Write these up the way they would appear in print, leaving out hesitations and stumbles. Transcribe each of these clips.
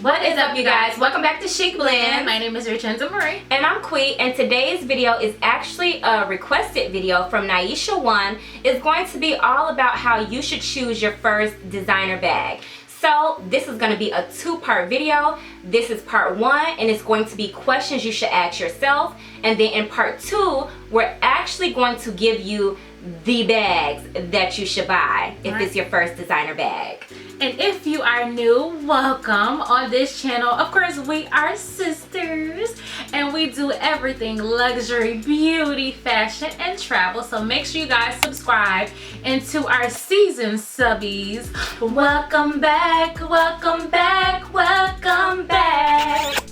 What is up, you guys? Welcome back to Chiq Blend. My name is Richenza Marie. And I'm Qui, and today's video is actually a requested video from Naisha1. It's going to be all about how you should choose your first designer bag. So this is going to be a two-part video. This is part one, and it's going to be questions you should ask yourself. And then in part two, we're actually going to give you the bags that you should buy if it's your first designer bag. And if you are new, welcome on this channel. Of course, we are sisters and we do everything luxury, beauty, fashion, and travel. So make sure you guys subscribe. And to our seasoned subbies, welcome back, welcome back, welcome back.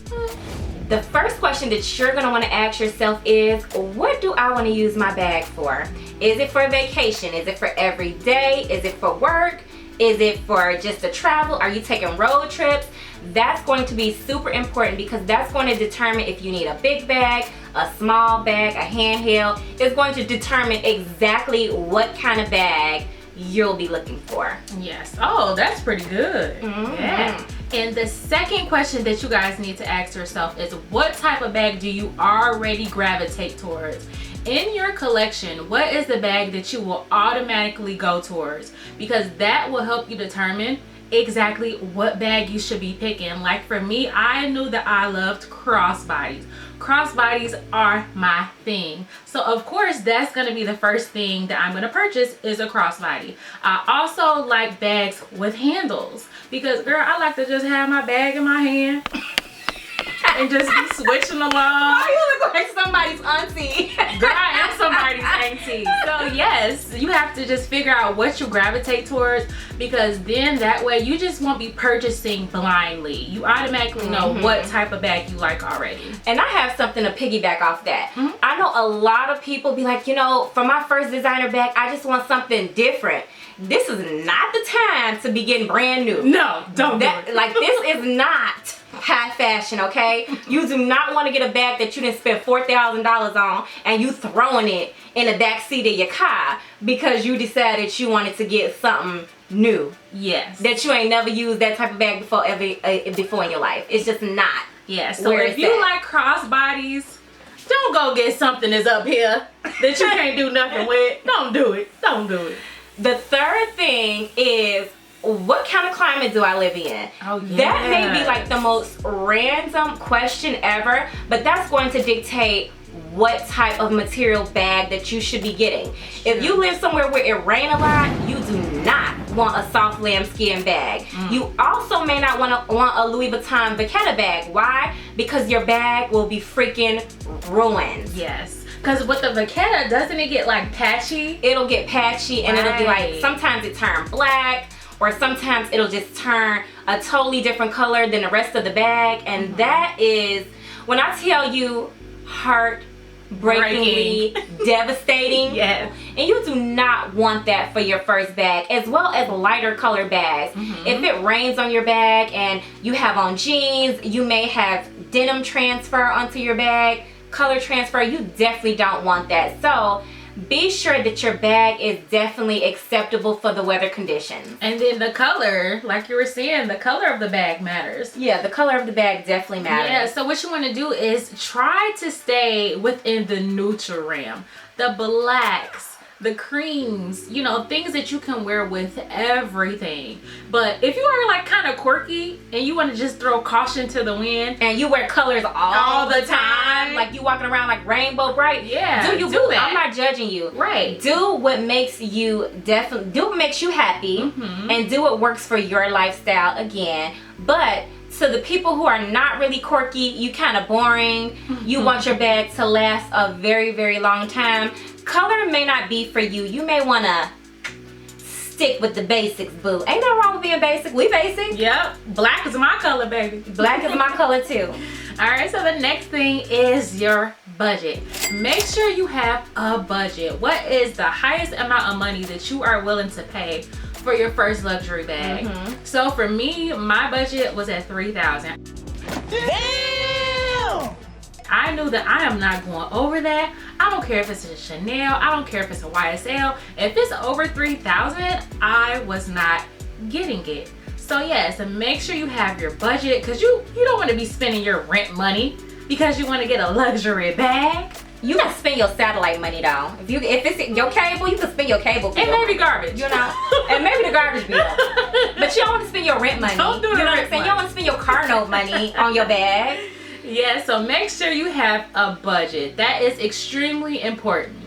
The first question that you're going to want to ask yourself is, what do I want to use my bag for? Is it for vacation? Is it for every day? Is it for work? Is it for just a travel? Are you taking road trips? That's going to be super important because that's going to determine if you need a big bag, a small bag, a handheld. It's going to determine exactly what kind of bag you'll be looking for. Yes. Oh, that's pretty good. Yeah. And the second question that you guys need to ask yourself is, what type of bag do you already gravitate towards? In your collection, what is the bag that you will automatically go towards? Because that will help you determine exactly what bag you should be picking. Like for me, I knew that I loved crossbodies. Crossbodies are my thing. So of course, that's gonna be the first thing that I'm gonna purchase is a crossbody. I also like bags with handles because girl, I like to just have my bag in my hand and just be switching along. Why you look like somebody's auntie? Girl, I am somebody's auntie. So yes, you have to just figure out what you gravitate towards, because then that way you just won't be purchasing blindly. You automatically know what type of bag you like already. And I have something to piggyback off that. I know a lot of people be like, you know, for my first designer bag, I just want something different. This is not the time to be getting brand new. No, don't do it. Like, this is not high fashion, okay? You do not want to get a bag that you didn't spend $4,000 on and you throwing it in the back seat of your car because you decided you wanted to get something new. Yes. That you ain't never used that type of bag before in your life. It's just not. Yes. So if you like crossbodies, don't go get something that's up here that you can't do nothing with. Don't do it. Don't do it. The third thing is, what kind of climate do I live in? Oh, yeah. That may be like the most random question ever, but that's going to dictate what type of material bag that you should be getting. If you live somewhere where it rains a lot, you do not want a soft lambskin bag. You also may not want a Louis Vuitton Vachetta bag. Why? Because your bag will be freaking ruined. Yes. Because with the Vachetta, doesn't it get like patchy? It'll get patchy and it'll be like, sometimes it turns black, or sometimes it'll just turn a totally different color than the rest of the bag. And that is, when I tell you, heartbreakingly devastating. Yes. And you do not want that for your first bag, as well as lighter color bags. If it rains on your bag and you have on jeans, you may have denim transfer onto your bag, color transfer. You definitely don't want that. So be sure that your bag is definitely acceptable for the weather conditions. And then the color, like you were saying, the color of the bag matters. Yeah, the color of the bag definitely matters. Yeah, so what you want to do is try to stay within the neutral realm. The blacks, the creams, you know, things that you can wear with everything. But if you are like kind of quirky and you want to just throw caution to the wind and you wear colors all the time, like like you walking around like rainbow bright, yeah, do that. I'm not judging you. Right. Do what makes you do what makes you happy, and do what works for your lifestyle again. But to the people who are not really quirky, you kind of boring, you want your bag to last a very, very long time, color may not be for you. You may want to stick with the basics, boo. Ain't no wrong with being basic. We basic. Yep. Black is my color, baby. Black is my color too. All right, so the next thing is your budget. Make sure you have a budget. What is the highest amount of money that you are willing to pay for your first luxury bag? So for me, my budget was at $3,000. Damn! I knew that I am not going over that. I don't care if it's a Chanel, I don't care if it's a YSL. If it's over $3,000, I was not getting it. So yes, and make sure you have your budget, because you don't want to be spending your rent money because you want to get a luxury bag. You can spend your satellite money though. If it's your cable, you can spend your cable bill. And maybe garbage. You know? And maybe the garbage bill. But you don't want to spend your rent money. Don't do You know what I'm rent saying? You don't want to spend your car note money on your bag. Yeah, so make sure you have a budget. That is extremely important.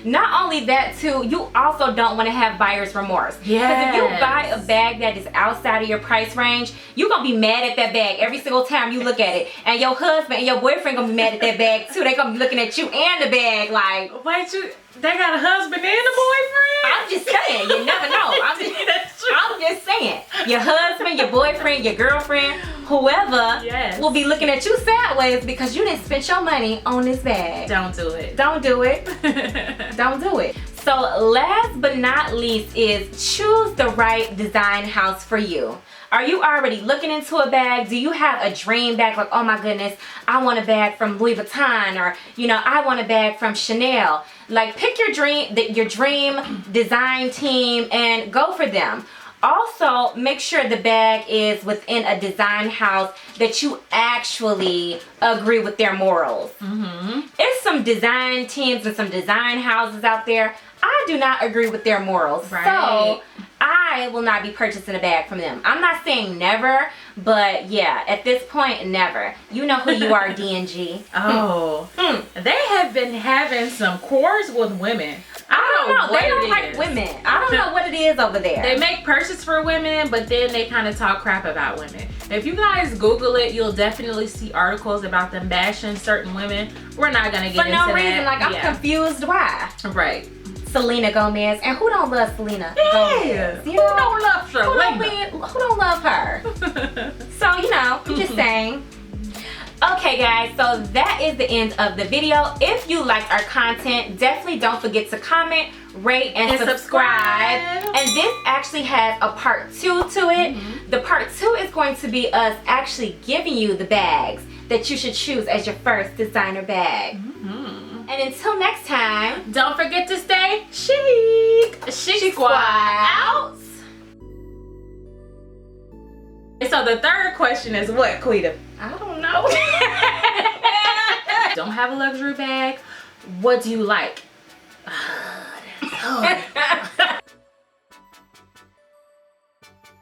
Not only that too, you also don't want to have buyer's remorse. Yes. Because if you buy a bag that is outside of your price range, you're going to be mad at that bag every single time you look at it. And your husband and your boyfriend going to be mad at that bag too. They're going to be looking at you and the bag like, wait, they got a husband and a boyfriend? I'm just saying, you never know. I'm just saying. Your husband, your boyfriend, your girlfriend, whoever will be looking at you sideways because you didn't spend your money on this bag. Don't do it. Don't do it. Don't do it. So last but not least is choose the right design house for you. Are you already looking into a bag? Do you have a dream bag? Like, oh my goodness, I want a bag from Louis Vuitton, or I want a bag from Chanel. Like, pick your dream design team and go for them. Also, make sure the bag is within a design house that you actually agree with their morals. There's some design teams and some design houses out there. I do not agree with their morals. Right. So I will not be purchasing a bag from them. I'm not saying never, but yeah, at this point, never. You know who you are, D&G. Oh. They have been having some quarrels with women. I don't know. They don't like women. I don't know what it is over there. They make purses for women, but then they kind of talk crap about women. If you guys Google it, you'll definitely see articles about them bashing certain women. We're not gonna get into that. For no reason. Like, I'm confused why. Right. Selena Gomez. And who don't love Selena Gomez? Who don't love Selena? Who don't love her? So, I'm just saying. Okay guys, so that is the end of the video. If you liked our content, definitely don't forget to comment, rate, and subscribe. And this actually has a part 2 to it. The part 2 is going to be us actually giving you the bags that you should choose as your first designer bag. And until next time, don't forget to stay chic. Chiq Squad out. So the third question is what, Quita? I don't know. Don't have a luxury bag. What do you like?